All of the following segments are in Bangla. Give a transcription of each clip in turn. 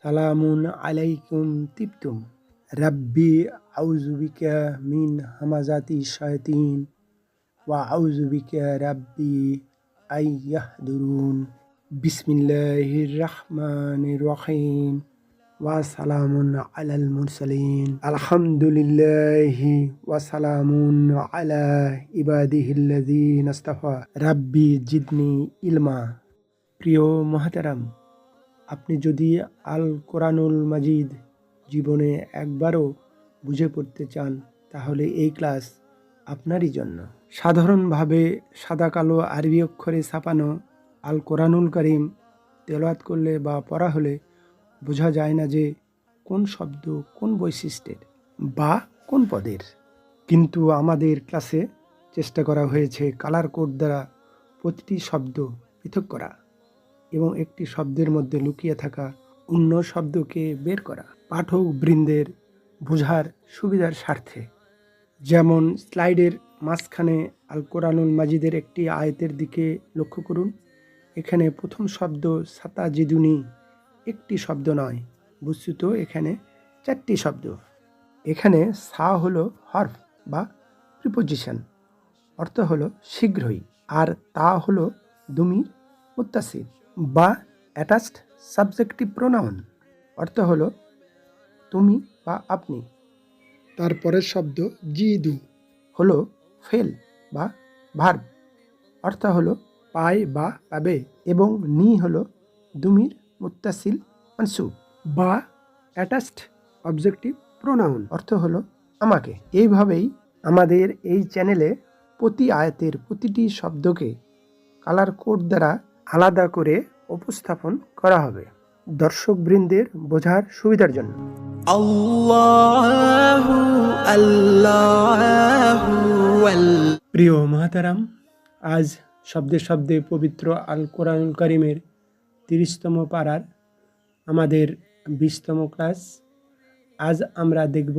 সালামুন আলাইকুম তিবতুম রাব্বি আউযু বিকা মিন হামাযাতি শায়াতিন ওয়া আউযু বিকা রাব্বি আইয়াহদুরুন বিসমিল্লাহির রহমানির রহিম ওয়া সালামুন আলাল মুরসালিন আলহামদুলিল্লাহি ওয়া সালামুন আলা ইবাদিহিল্লাযিনা ইসতাফা রাব্বি জিদনি ইলমা। প্রিয় মুহতারাম, আপনি যদি আল কোরআনুল মাজিদ জীবনে একবারও বুঝে পড়তে চান তাহলে এই ক্লাস আপনারই জন্য। সাধারণভাবে সাদা কালো আরবি অক্ষরে ছাপানো আল কোরআনুল কারীম তেলাওয়াত করলে বা পড়া হলে বোঝা যায় না যে কোন শব্দ কোন বৈশিষ্ট্যের বা কোন পদের। কিন্তু আমাদের ক্লাসে চেষ্টা করা হয়েছে কালার কোড দ্বারা প্রতিটি শব্দ পৃথক করা এবং একটি শব্দের মধ্যে লুকিয়ে থাকা অন্য শব্দকে বের করা পাঠক বৃন্দের বোঝার সুবিধার স্বার্থে। যেমন স্লাইডের মাঝখানে আল কোরআনুল মাজিদের একটি আয়াতের দিকে লক্ষ্য করুন। এখানে প্রথম শব্দ সাতাজিদুনি একটি শব্দ নয়, বস্তুত এখানে 4টি শব্দ। এখানে সা হলো হরফ বা প্রিপোজিশন, অর্থ হলো শীঘ্রই, আর তা হলো দুমির মুত্তাসিল বা অ্যাটাচড সাবজেক্টিভ প্রোনাউন, অর্থ হলো তুমি বা আপনি। তারপরের শব্দ জিদু হলো ফেল বা ভার্ব, অর্থ হলো পায় বা পাবে, এবং নি হলো দুমির মুত্তাসিল মানসুব বা অ্যাটাচড অবজেক্টিভ প্রোনাউন, অর্থ হলো আমাকে। এইভাবেই আমাদের এই চ্যানেলে প্রতি আয়াতের প্রতিটি শব্দকে কালার কোড দ্বারা আলাদা করে উপস্থাপন করা হবে দর্শকবৃন্দের বোঝার সুবিধার জন্য। আল্লাহু আল্লাহু প্রিয় মুহতারাম, আজ শব্দে শব্দে পবিত্র আল কোরআনুল কারীমের 30তম পারার আমাদের 20তম ক্লাস। আজ আমরা দেখব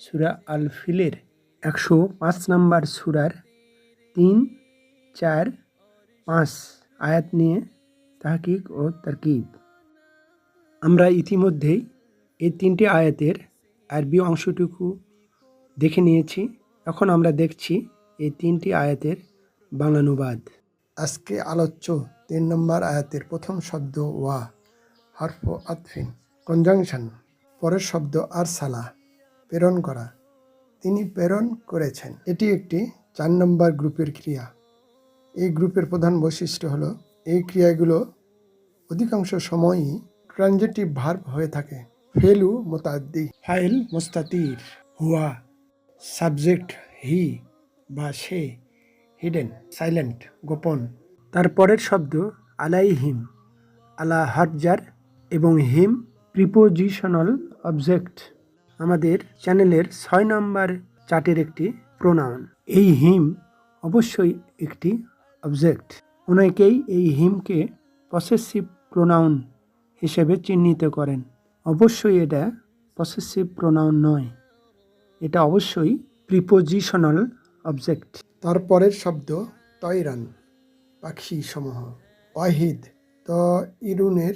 সূরা আল ফিলের 105 নম্বর সূরার 3, 4, 5 আয়াত নিয়ে তাহকিক ও তারকিব। আমরা ইতিমধ্যেই এই 3টি আয়াতের আরবি অংশটুকু দেখে নিয়েছি। এখন আমরা দেখছি এই 3টি আয়াতের বাংলানুবাদ। আজকে আলোচ্য 3 নম্বর আয়াতের প্রথম শব্দ ওয়া, হরফ আতফিন, কনজাংশন। পরের শব্দ আরসালা, প্রেরণ করা, তিনি প্রেরণ করেছেন। এটি একটি 4 নম্বর গ্রুপের ক্রিয়া। এই গ্রুপের প্রধান বৈশিষ্ট্য হলো এই ক্রিয়াগুলো অধিকাংশ সময়ই ট্রানজিটিভ ভার্ব হয়ে থাকে। ফেলু মুতাদ্দি, ফাইল মুস্তাতির, হুয়া সাবজেক্ট হি বা সে, হিডেন সাইলেন্ট গোপন। তারপরের শব্দ আলাইহিম, আলা হারজার এবং হিম প্রিপোজিশনাল অবজেক্ট। আমাদের চ্যানেলের 6 নম্বর চার্টের একটি প্রোনাউন। এই হিম অবশ্যই একটি অবজেক্ট। অনেকেই এই হিমকে পসেসিভ প্রোনাউন হিসেবে চিহ্নিত করেন। অবশ্যই এটা পসেসিভ প্রোনাউন নয়, এটা অবশ্যই প্রিপোজিশনাল অবজেক্ট। তারপরের শব্দ তয়রান, পাখি সমূহ। ওয়াহিদ, তয়রুনের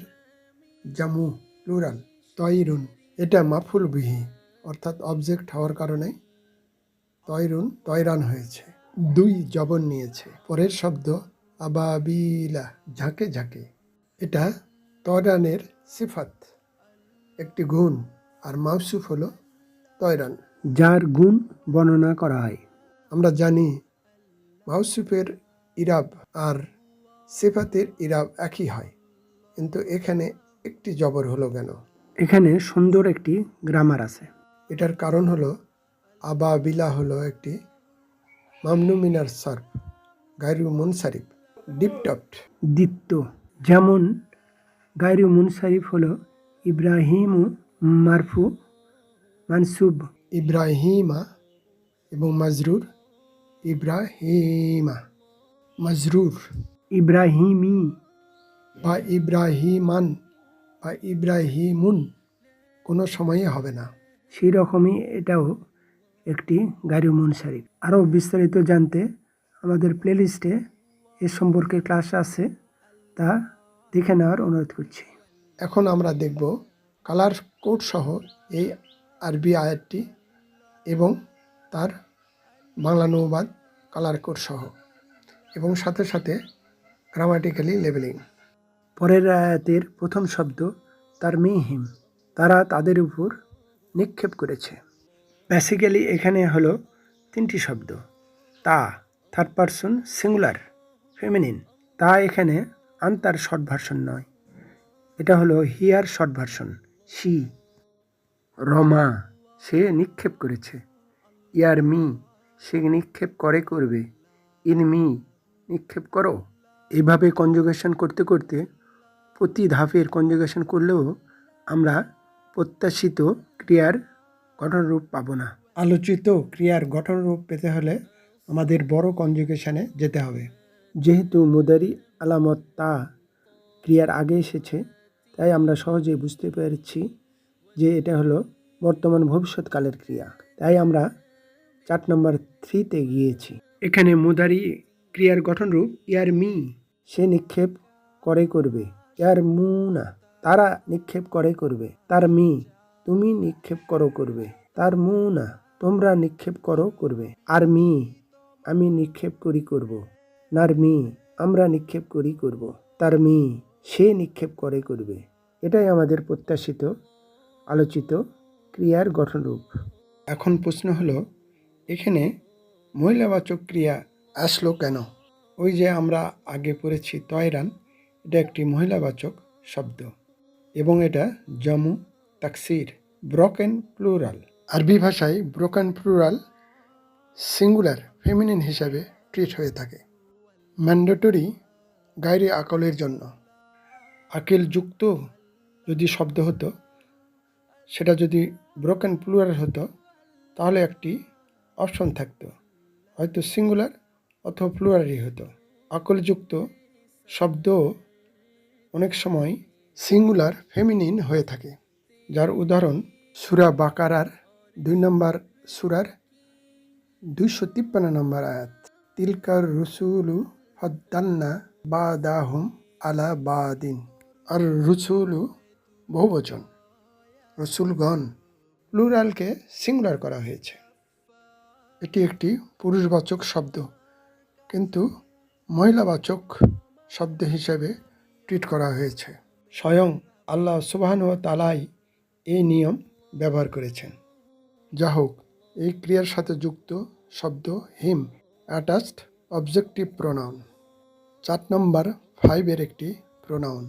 জামু প্লুরাল, তয়রুন। এটা মাফুল বিহি অর্থাৎ অবজেক্ট হওয়ার কারণে তয়রুন তয়রান হয়েছে, 2 জবর নিয়েছে। পরের শব্দ আবাবিলা, ঝাঁকে ঝাঁকে। এটা তয়রানের সিফাত, একটি গুণ, আর মাউসুফ হলো তয়রান, যার গুণ বর্ণনা করা হয়। আমরা জানি মাউসুফের ইরাব আর সিফাতের ইরাব একই হয়, কিন্তু এখানে একটি জবর হলো কেন? এখানে সুন্দর একটি গ্রামার আছে। এটার কারণ হলো আবাবিলা হলো একটি মামনু মিনার সরফ, গায়রু মুনসারিফ, ডিপটপ্ট, দীপ্ত। যেমন গায়রু মুনসারিফ হলো ইব্রাহিমু মারফু মানসুব ইব্রাহিমা, এবং মাজরুর ইব্রাহিমা, মাজরুর ইব্রাহিমি বা ইব্রাহিমান বা ইব্রাহিমুন কোনো সময়ে হবে না। সেই রকমই এটাও একটি গায়রু মুনসারিফ। আরও বিস্তারিত জানতে আমাদের প্লেলিস্টে এ সম্পর্কে ক্লাস আছে, তা দেখে নেওয়ার অনুরোধ করছি। এখন আমরা দেখব কালার কোড সহ এই আরবি আয়াতটি এবং তার বাংলা অনুবাদ কালার কোড সহ এবং সাথে সাথে গ্রামাটিক্যালি লেবেলিং। পরের আয়াতের প্রথম শব্দ তারমিহিম, তারা তাদের উপর নিক্ষেপ করেছে। বেসিক্যালি এখানে হলো তিনটি শব্দ। তা থার্ড পারসন সিঙ্গুলার ফেমিনিন, তা এখানে আন্তার শর্ট ভার্সন নয়, এটা হলো here short version. She, Rama সে নিক্ষেপ করেছে। ইয়ার মি সে নিক্ষেপ করবে। ইন মি নিক্ষেপ করো। এইভাবে কনজুগেশন করতে করতে প্রতি ধাপের কনজুগেশন করলেও আমরা প্রত্যাশিত ক্রিয়ার গঠনরূপ পাবো না। আলোচিত ক্রিয়ার গঠনরূপ পেতে হলে আমাদের বড় কনজুগেশনে যেতে হবে। যেহেতু মুদারি আলামত তা ক্রিয়ার আগে এসেছে, তাই আমরা সহজেই বুঝতে পেরেছি যে এটা হলো বর্তমান ভবিষ্যৎকালের ক্রিয়া। তাই আমরা 4 নম্বর 3-তে গিয়েছি। এখানে মুদারি ক্রিয়ার গঠনরূপ ইয়ার মি সে নিক্ষেপ করবে। ইয়ার মু না তারা নিক্ষেপ করবে। তার মি তুমি নিক্ষেপ করবে। তার মু না তোমরা নিক্ষেপ করবে। আর মি আমি নিক্ষেপ করব। নার মি আমরা নিক্ষেপ করব। তার মি সে নিক্ষেপ করবে। এটাই আমাদের প্রত্যাশিত আলোচিত ক্রিয়ার গঠনরূপ। এখন প্রশ্ন হলো, এখানে মহিলাবাচক ক্রিয়া আসলো কেন? ওই যে আমরা আগে পড়েছি তয়রান, এটা একটি মহিলাবাচক শব্দ এবং এটা জমু তাকসির ব্রোকেন প্লুরাল। আরবি ভাষায় ব্রোকেন প্লুরাল সিঙ্গুলার ফেমিনিন হিসাবে ট্রিট হয়ে থাকে। ম্যান্ডেটরি গায়রে আকলের জন্য। আকেল যুক্ত যদি শব্দ হতো, সেটা যদি ব্রোকেন প্লুরাল হতো, তাহলে একটি অপশন থাকতো, হয়তো সিঙ্গুলার অথবা প্লুরালই হতো। আকলযুক্ত শব্দ অনেক সময় সিঙ্গুলার ফেমিনিন হয়ে থাকে, যার উদাহরণ সূরা বাকারার 2 নম্বর সূরার 253 নম্বর আয়াত। তিলকার রুসুলু ফাদ্দালনা বাদাহুম আলা বাদিন। আর রুসুলু বহুবচন, রসুলগণ প্লুরালকে সিঙ্গুলার করা হয়েছে। এটি একটি পুরুষবাচক শব্দ, কিন্তু মহিলাবাচক শব্দ হিসেবে ট্রিট করা হয়েছে। স্বয়ং আল্লাহ সুবহানাহু ওয়া তাআলাই এই নিয়ম ব্যবহার করেছেন। যা হোক, এই ক্রিয়ার সাথে যুক্ত শব্দ হিম অ্যাটাচড অবজেক্টিভ প্রোনাউন। 4 নম্বর 5-এর একটি প্রোনাউন।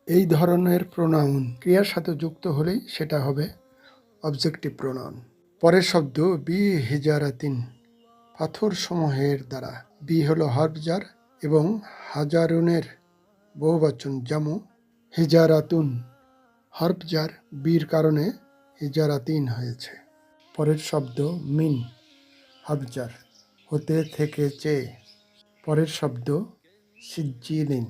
এই ধরনের প্রোনাউন ক্রিয়ার সাথে যুক্ত হলেই সেটা হবে অবজেক্টিভ প্রোনাউন। পরের শব্দ বি হিজারাতিন, পাথর সমূহের দ্বারা। বি হলো হরফজার এবং হাজারুনের বহুবচন জামু হিজারাতুন। হরফজার বির কারণে হিজারাতিন হয়েছে। পরের শব্দ মিন, হরফজার হতে থেকে চেয়ে। পরের শব্দ সিজ্জিলিন,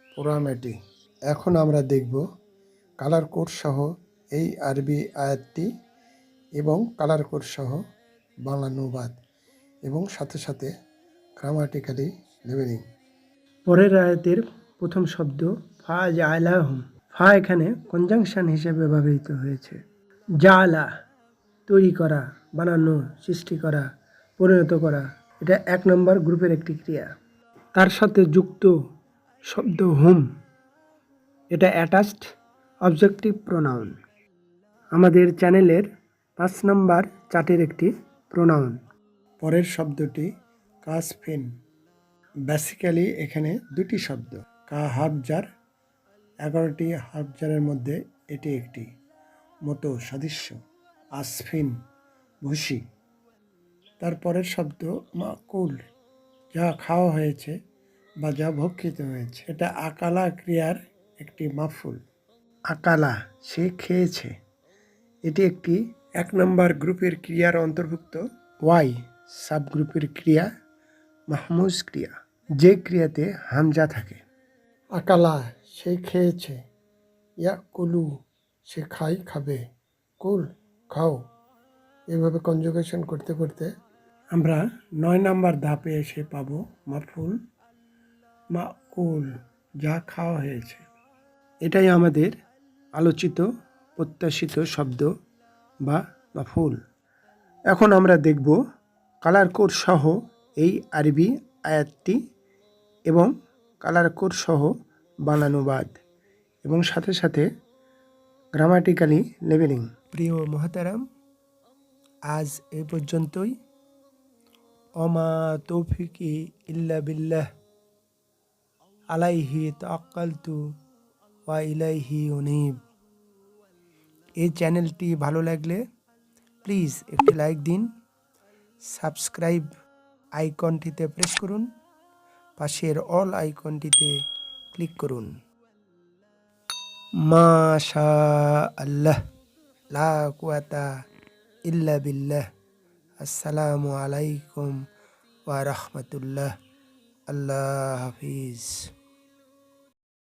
পোড়ামাটি। এখন আমরা দেখব কালার কোড সহ এই আরবি আয়াতটি এবং কালার কোড সহ বাংলা অনুবাদ এবং সাথে সাথে গ্রামাটিক্যালি লেবেলিং। পরের আয়াতের প্রথম শব্দ ফা জাআলাহুম। ফা এখানে কনজাংশন হিসেবে ব্যবহৃত হয়েছে। জাআলা তৈরি করা, বানানো, সৃষ্টি করা, পরিণত করা। এটা 1 নম্বর গ্রুপের একটি ক্রিয়া। তার সাথে যুক্ত শব্দ হুম, এটা অ্যাটাচড অবজেক্টিভ প্রোনাউন। আমাদের চ্যানেলের 5 নম্বর চার্টের একটি প্রোনাউন। পরের শব্দটি কাসফিন। বেসিক্যালি এখানে 2টি শব্দ, কা হাফজার, 11টি হাফজারের মধ্যে এটি একটি, মতো সাদৃশ্য, আসফিন ভুসি। তারপরের শব্দ মাকুল, যা খাওয়া হয়েছে বা যা ভক্ষিত হয়েছে। এটা আকালা ক্রিয়ার একটি মাফুল। আকালা সে খেয়েছে, এটি একটি 1 নম্বর গ্রুপের ক্রিয়ার অন্তর্ভুক্ত। ওয়াই সাবগ্রুপের ক্রিয়া মাহমুজ ক্রিয়া, যে ক্রিয়াতে হামজা থাকে। আকালা সে খেয়েছে, ইয়া কুলু সে খাবে, কুল খাও। এভাবে কনজুগেশন করতে করতে আমরা 9 নম্বর ধাপে এসে পাবো মাফুল মাকুল, যা খাওয়া হয়েছে। এটাই আমাদের আলোচিত প্রত্যাশিত শব্দ বা মাফুল। এখন আমরা দেখব কালার কোড সহ এই আরবি আয়াতটি এবং কালার কোড সহ বানানুবাদ এবং সাথে সাথে গ্রামাটিক্যালি লেভেলিং। প্রিয় মহতারাম, আজ এই পর্যন্তই। অমা তৌফিকি ইল্লা বিল্লাহ, আলাইহি তাওয়াক্কালতু ওয়া ইলাইহি উনীব। এই চ্যানেলটি ভালো লাগলে প্লিজ একটি লাইক দিন, সাবস্ক্রাইব আইকনটিতে প্রেস করুন, পাশের অল আইকনটিতে ক্লিক করুন। মাশা আল্লাহ, লা কুওয়াতা ইল্লা বিল্লাহ। আসসালামু আলাইকুম ওয়া রাহমাতুল্লাহ। আল্লাহ হাফিজ।